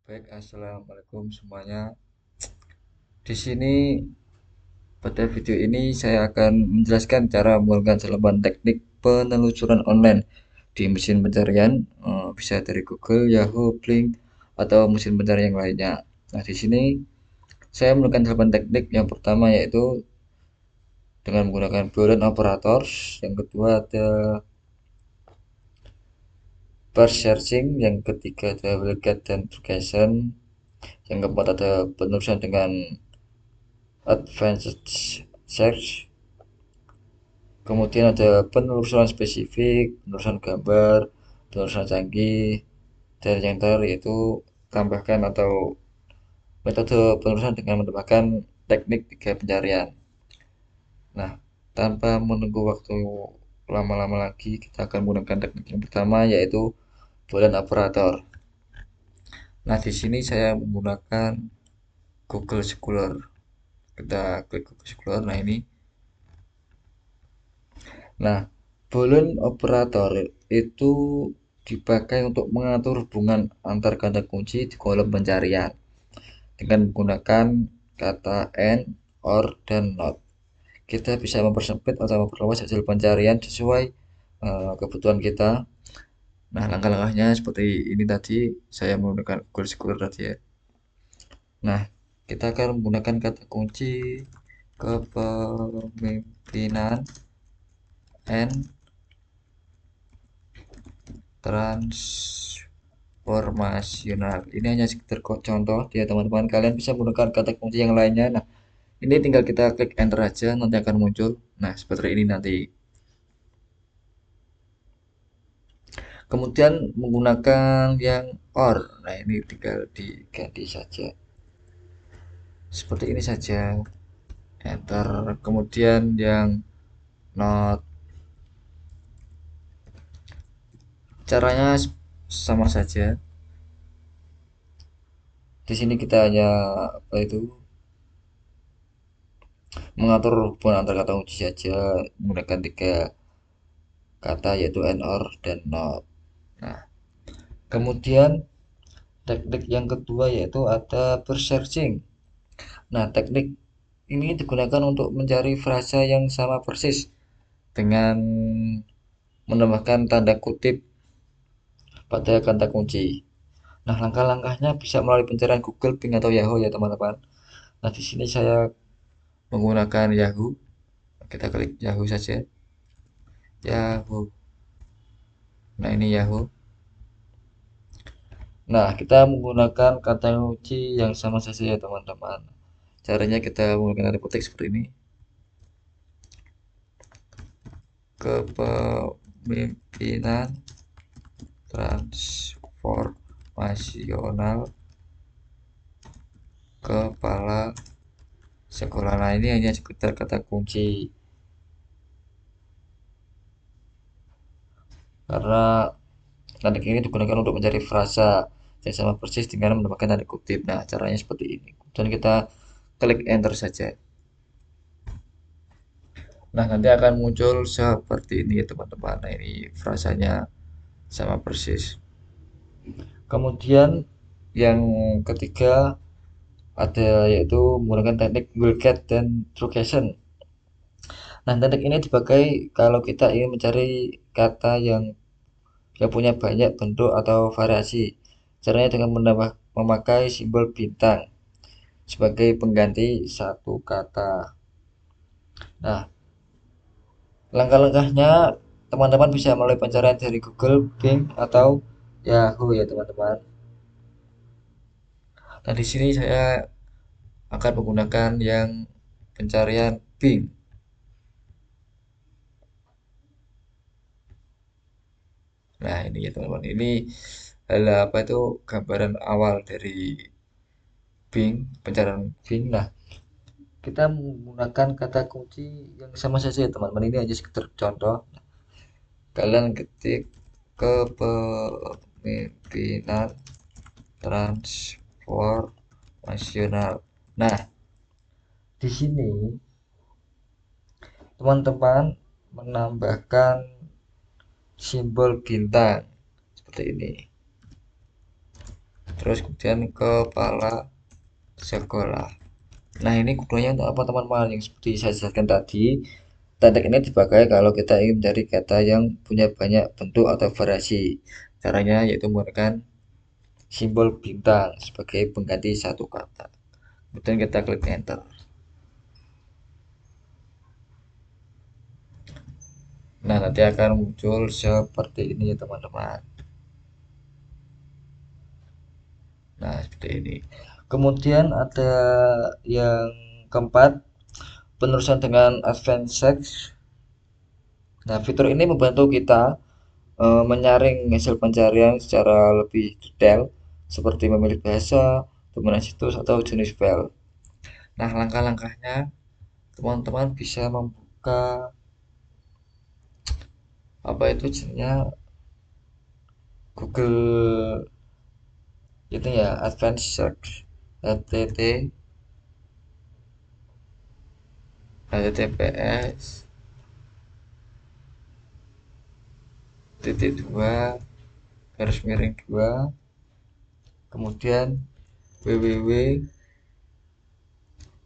Baik, assalamualaikum semuanya. Di sini pada video ini saya akan menjelaskan cara menggunakan seleban teknik penelusuran online di mesin pencarian, bisa dari Google, Yahoo, Bing, atau mesin pencarian yang lainnya. Nah, di sini saya menggunakan seleban teknik yang pertama yaitu dengan menggunakan Boolean operators, yang kedua ada parse searching, yang ketiga ada wildcat dan trucation, yang keempat ada penelusuran dengan advanced search. Kemudian ada penelusuran spesifik, penelusuran gambar, penelusuran canggih, dan yang terakhir yaitu tambahkan atau metode penelusuran dengan menambahkan teknik tiga pencarian. Nah, tanpa menunggu waktu lama-lama lagi, kita akan menggunakan teknik yang pertama yaitu Boolean operator. Nah, di sini saya menggunakan Google Scholar. Kita klik Google Scholar. Nah, ini. Nah, Boolean operator itu dipakai untuk mengatur hubungan antar kata kunci di kolom pencarian dengan menggunakan kata and, or, dan not. Kita bisa mempersempit atau memperluas hasil pencarian sesuai kebutuhan kita. Nah, langkah-langkahnya seperti ini tadi, saya menggunakan Google Scholar tadi ya. Nah, kita akan menggunakan kata kunci kepemimpinan and transformasional. Ini hanya sekedar contoh ya teman-teman. Kalian bisa menggunakan kata kunci yang lainnya. Nah, ini tinggal kita klik enter aja, nanti akan muncul. Nah, seperti ini nanti. Kemudian menggunakan yang or. Nah, ini tinggal diganti saja. Seperti ini saja. Enter. Kemudian yang not. Caranya sama saja. Di sini kita hanya apa itu mengatur hubungan antar kata kunci saja menggunakan tiga kata yaitu and, or, dan not. Nah, kemudian teknik yang kedua yaitu ada verse searching. Nah, teknik ini digunakan untuk mencari frasa yang sama persis dengan menambahkan tanda kutip pada kata kunci. Nah, langkah-langkahnya bisa melalui pencarian Google, Bing, atau Yahoo ya teman-teman. Nah, di sini saya menggunakan Yahoo. Kita klik Yahoo saja. Yahoo. Nah, ini Yahoo. Nah, kita menggunakan kata kunci yang sama saja ya teman-teman. Caranya kita menggunakan tanda petik seperti ini. Kepemimpinan transformasional kepala sekolah. Nah, ini hanya sekedar kata kunci. Karena tanda ini digunakan untuk mencari frasa yang sama persis dengan menambahkan tanda kutip. Nah, caranya seperti ini. Dan kita klik enter saja. Nah, nanti akan muncul seperti ini ya teman-teman. Nah, ini frasanya sama persis. Kemudian yang ketiga ada yaitu menggunakan teknik wildcat dan trucation. Nah, teknik ini dipakai kalau kita ingin mencari kata yang punya banyak bentuk atau variasi. Caranya dengan memakai simbol bintang sebagai pengganti satu kata. Nah, langkah-langkahnya teman-teman bisa melalui pencarian dari Google, Bing, atau Yahoo ya teman-teman. Nah, di sini saya akan menggunakan yang pencarian Bing. Nah, ini ya teman-teman. Ini adalah apa itu gambaran awal dari Bing, pencarian Bing. Nah, kita menggunakan kata kunci yang sama saja ya teman-teman. Ini hanya sekedar contoh. Kalian ketik kepemimpinan transformasional. Nah, di sini teman-teman menambahkan simbol bintang seperti ini. terus kemudian kepala sekolah. Nah, ini gunanya untuk apa teman-teman? Yang seperti saya jelaskan tadi, tanda ini dipakai kalau kita ingin mencari kata yang punya banyak bentuk atau variasi. Caranya yaitu menggunakan simbol bintang sebagai pengganti satu kata. Kemudian kita klik enter. Nah, nanti akan muncul seperti ini ya teman-teman. Nah, seperti ini. Kemudian ada yang keempat, penerusan dengan advanced search. Nah, fitur ini membantu kita menyaring hasil pencarian secara lebih detail, seperti memilih bahasa, domain situs, atau jenis file. Nah, langkah-langkahnya teman-teman bisa membuka apa itu jenisnya Google itu ya Advanced Search https titik dua garis miring dua kemudian www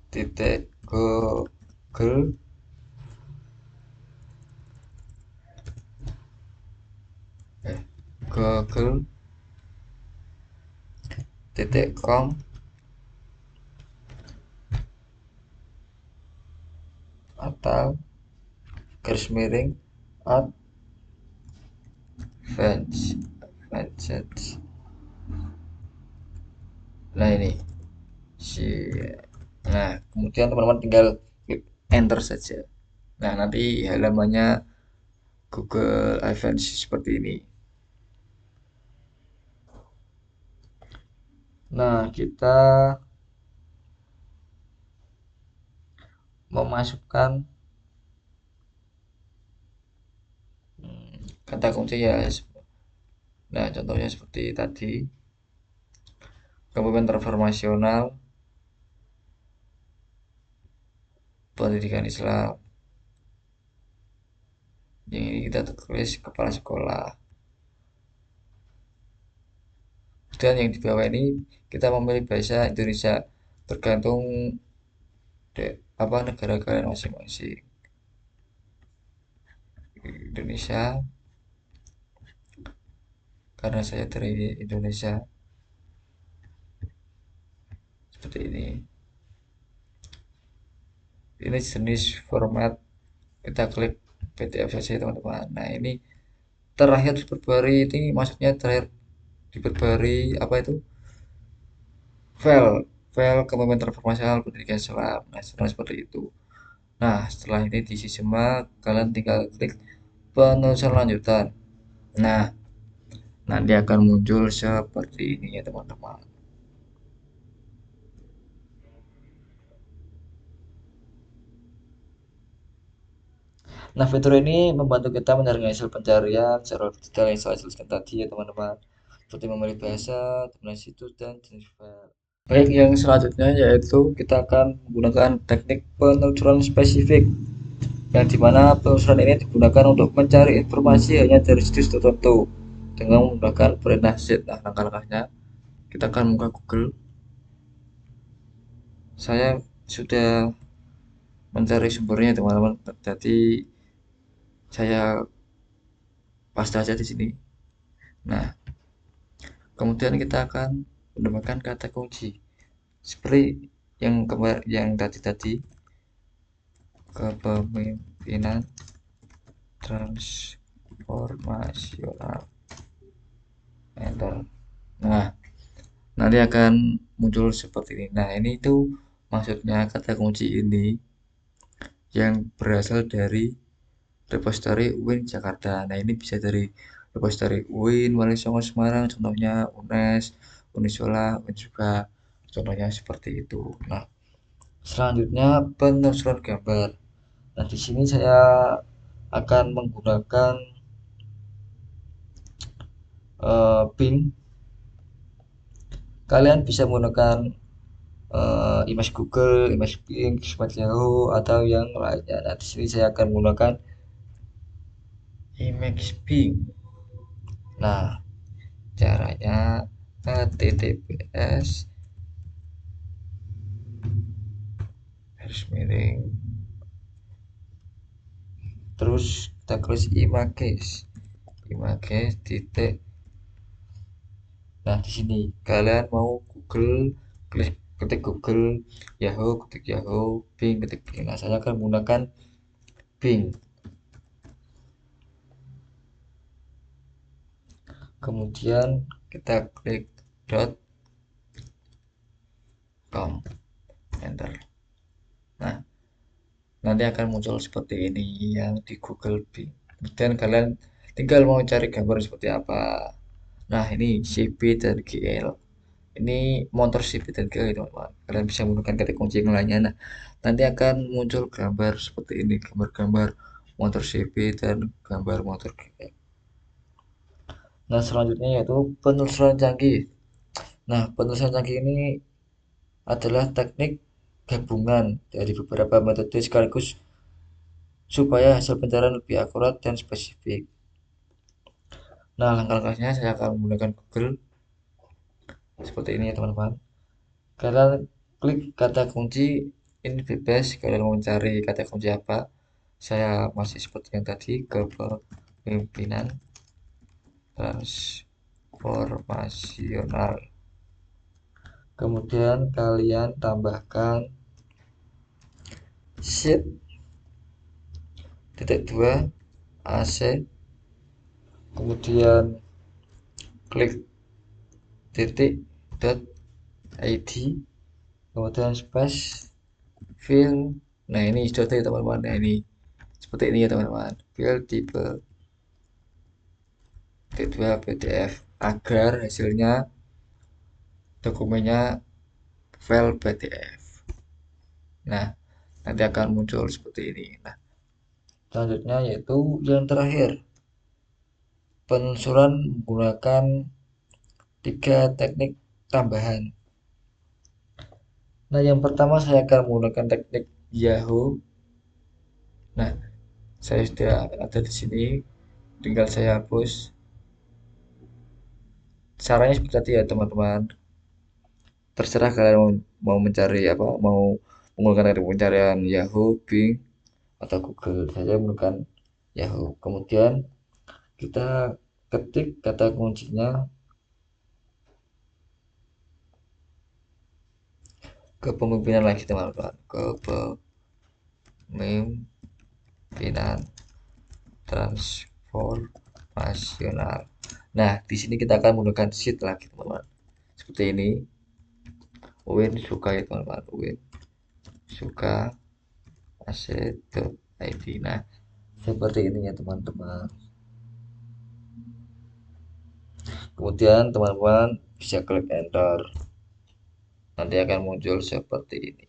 titik google google titik com atau garis miring advanced. Nah ini si nah kemudian teman-teman tinggal klik enter saja. Nah nanti halamannya Google Advanced seperti ini. Nah kita memasukkan kata kunci ya. Nah contohnya seperti tadi, kepemimpinan transformasional, pendidikan Islam. Yang ini kita tulis kepala sekolah. Dan yang di bawah ini kita memilih bahasa Indonesia tergantung apa negara kalian masing-masing. Indonesia karena saya dari Indonesia seperti ini. Ini jenis format, kita klik PDF saja teman-teman. Nah ini terakhir diperbarui, ini maksudnya terakhir diperbarui apa itu, file kepemimpinan transformasional pendidikan Islam. Nah seperti itu. Nah setelah ini diisi semua, kalian tinggal klik penulisan lanjutan. Nah nanti akan muncul seperti ini ya teman-teman. Nah, fitur ini membantu kita menyaring hasil pencarian secara detail yang saya jelaskan tadi ya teman-teman. Seperti memilih bahasa, domain situs, dan jenis file. Baik, yang selanjutnya yaitu kita akan menggunakan teknik penelusuran spesifik, yang dimana penelusuran ini digunakan untuk mencari informasi hanya dari situs tertentu dengan menggunakan perintah Z. Nah, langkah-langkahnya kita akan membuka Google. Saya sudah mencari sumbernya teman-teman, jadi saya paste aja di sini. Nah, kemudian kita akan menemukan kata kunci seperti yang tadi kepemimpinan transformasional, enter. Nah nanti akan muncul seperti ini. Nah ini itu maksudnya kata kunci ini yang berasal dari repository UIN Jakarta. Nah ini bisa dari repository UIN Wali Songo Semarang, contohnya UNES, Unisola, dan juga contohnya seperti itu. Nah selanjutnya penelusuran gambar. Nah di sini saya akan menggunakan Bing. Kalian bisa menggunakan image Google, image Bing, Smart Yahoo, atau yang lainnya. Nah di sini saya akan menggunakan image Bing. Nah caranya https garis miring terus kita tulis images titik. Nah, di sini kalian mau Google, ketik Google, Yahoo, ketik Yahoo, Bing, ketik Bing. Nah, saya akan menggunakan Bing. Kemudian kita klik .com, enter. Nah, nanti akan muncul seperti ini yang di Google Bing. Kemudian kalian tinggal mau cari gambar seperti apa. Nah, ini CP dan GL. Ini motor CP dan GL, teman-teman. Kalian bisa menggunakan ketik kunci yang lainnya. Nah, nanti akan muncul gambar seperti ini, gambar-gambar motor CP dan gambar motor GL. Nah, selanjutnya yaitu penelusuran canggih. Nah, penelusuran canggih ini adalah teknik gabungan dari beberapa metode sekaligus supaya hasil pencarian lebih akurat dan spesifik. Nah, langkah-langkahnya saya akan menggunakan Google seperti ini ya teman-teman. Kalian klik kata kunci, ini bebas kalian mau mencari kata kunci apa. Saya masih seperti yang tadi, kepemimpinan transformasional. Kemudian kalian tambahkan sheet titik 2 AC, kemudian klik titik dot id, kemudian space fill. Nah, ini sudah ya teman-teman. Nah, ini seperti ini ya teman-teman, fill tipe titik 2 PDF agar hasilnya dokumennya file PDF. Nah, nanti akan muncul seperti ini. Nah, selanjutnya yaitu yang terakhir, penelusuran menggunakan 3 teknik tambahan. Nah, yang pertama saya akan menggunakan teknik Yahoo. Nah, saya sudah ada di sini, tinggal saya hapus. Caranya seperti tadi ya teman-teman. Terserah kalian mau mencari apa, mau menggunakan teknik pencarian Yahoo, Bing, atau Google. Saya menggunakan Yahoo. Kemudian kita ketik kata kuncinya kepemimpinan lagi teman-teman, kepemimpinan transformasional. Nah, di sini kita akan menggunakan sheet lagi teman-teman, seperti ini. Win suka ya teman-teman, Win suka aset.id. Nah, seperti ini ya teman-teman. Kemudian teman-teman bisa klik enter, nanti akan muncul seperti ini.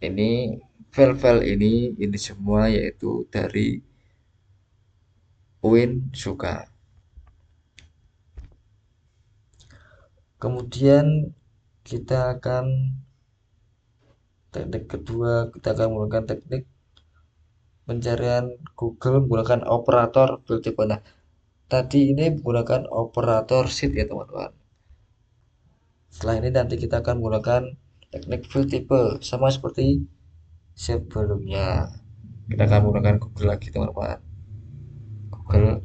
Ini file-file ini semua yaitu dari Win suka. Kemudian kita akan teknik kedua, kita akan menggunakan teknik pencarian Google menggunakan operator filter. Nah, tadi ini menggunakan operator sheet ya teman-teman. Setelah ini nanti kita akan menggunakan teknik fill type sama seperti sebelumnya. Kita akan menggunakan Google lagi teman-teman. Google,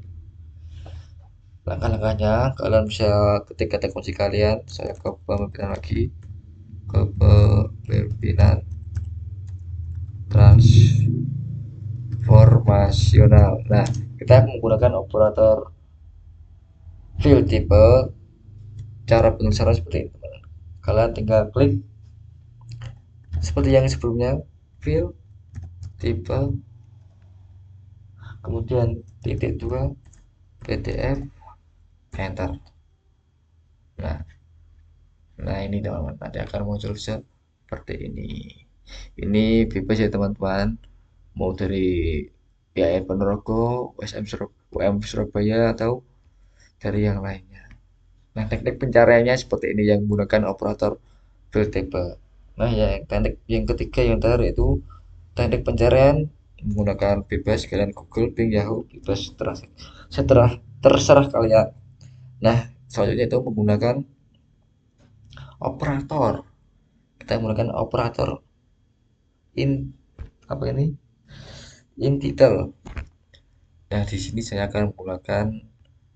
langkah-langkahnya kalian bisa ketik kata kunci kalian. Saya kepemimpinan lagi, kepemimpinan transformasional. Nah, kita menggunakan operator fill type. Cara penulisan seperti ini teman-teman. Kalian tinggal klik seperti yang sebelumnya, fill type, kemudian titik 2 PDF, enter. Nah, ini teman-teman, nanti akan muncul seperti ini. Ini bebas ya teman-teman, mau dari PAN Ponorogo, UM Surabaya, atau dari yang lainnya. Nah, teknik pencariannya seperti ini yang menggunakan operator fill table. Nah, teknik yang ketiga yang terakhir itu teknik pencarian menggunakan bebas, kalian Google, Bing, Yahoo, bebas, terserah kalian. Nah, selanjutnya itu menggunakan operator. Kita menggunakan operator in apa ini? Intitle. Nah, di sini saya akan menggunakan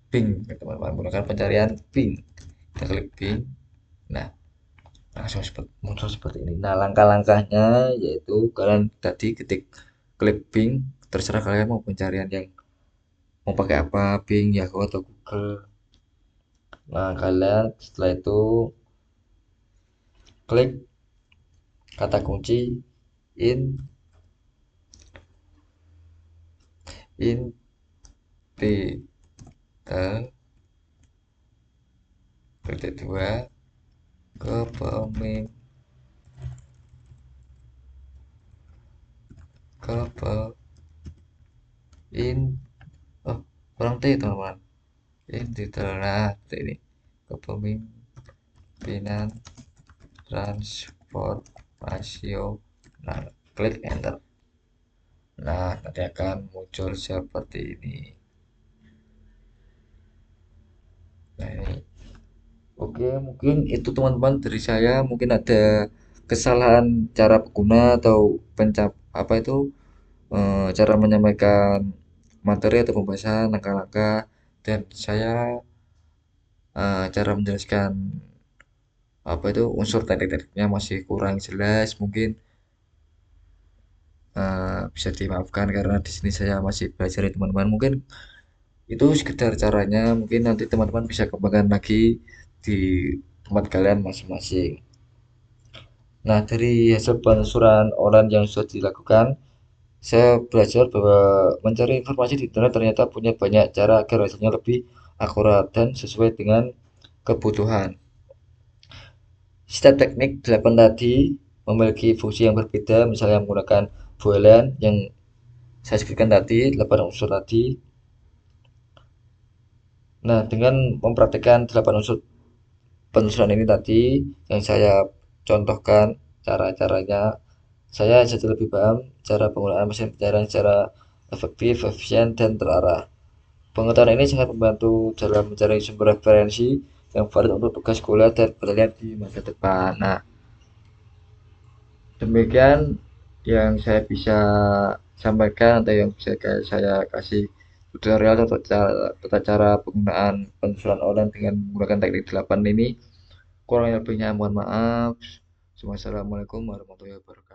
Bing, teman-teman. Menggunakan pencarian Bing. Kita klik Bing. Nah, langsung muncul seperti ini. Nah, langkah-langkahnya yaitu kalian tadi ketik klik Bing, terserah kalian mau pencarian yang mau pakai apa, Bing, Yahoo atau Google. Nah, kalian setelah itu klik kata kunci in intitle titik dua kepemimpinan kepemimpinan oh kurang T teman-teman intitle nah ini kepemimpinan transformasi. Nah, klik enter. Nah, nanti akan muncul seperti ini. Nah, ini. Oke, mungkin itu teman-teman dari saya. Mungkin ada kesalahan cara pengguna atau apa itu cara menyampaikan materi atau pembahasan langkah-langkah dan saya cara menjelaskan apa itu unsur teknik-tekniknya masih kurang jelas mungkin bisa dimaafkan karena di sini saya masih belajar ya teman-teman. Mungkin itu sekedar caranya, mungkin nanti teman-teman bisa kembangkan lagi di tempat kalian masing-masing. Nah, dari hasil penelusuran online yang sudah dilakukan, saya belajar bahwa mencari informasi di internet ternyata punya banyak cara agar hasilnya lebih akurat dan sesuai dengan kebutuhan. Setiap teknik 8 tadi memiliki fungsi yang berbeda, misalnya menggunakan boolean yang saya sebutkan tadi, 8 unsur tadi. Nah, dengan mempraktikkan 8 unsur penelusuran ini tadi yang saya contohkan cara-caranya, saya jadi lebih paham cara penggunaan mesin pencarian secara efektif, efisien, dan terarah. Pengetahuan ini sangat membantu dalam mencari sumber referensi yang valid untuk tugas kuliah dan penelitian di masa depan. Nah, demikian yang saya bisa sampaikan atau yang bisa saya kasih tutorial tata cara penggunaan penelusuran online dengan menggunakan teknik 8 ini. Kurang lebihnya mohon maaf. Wassalamualaikum warahmatullahi wabarakatuh.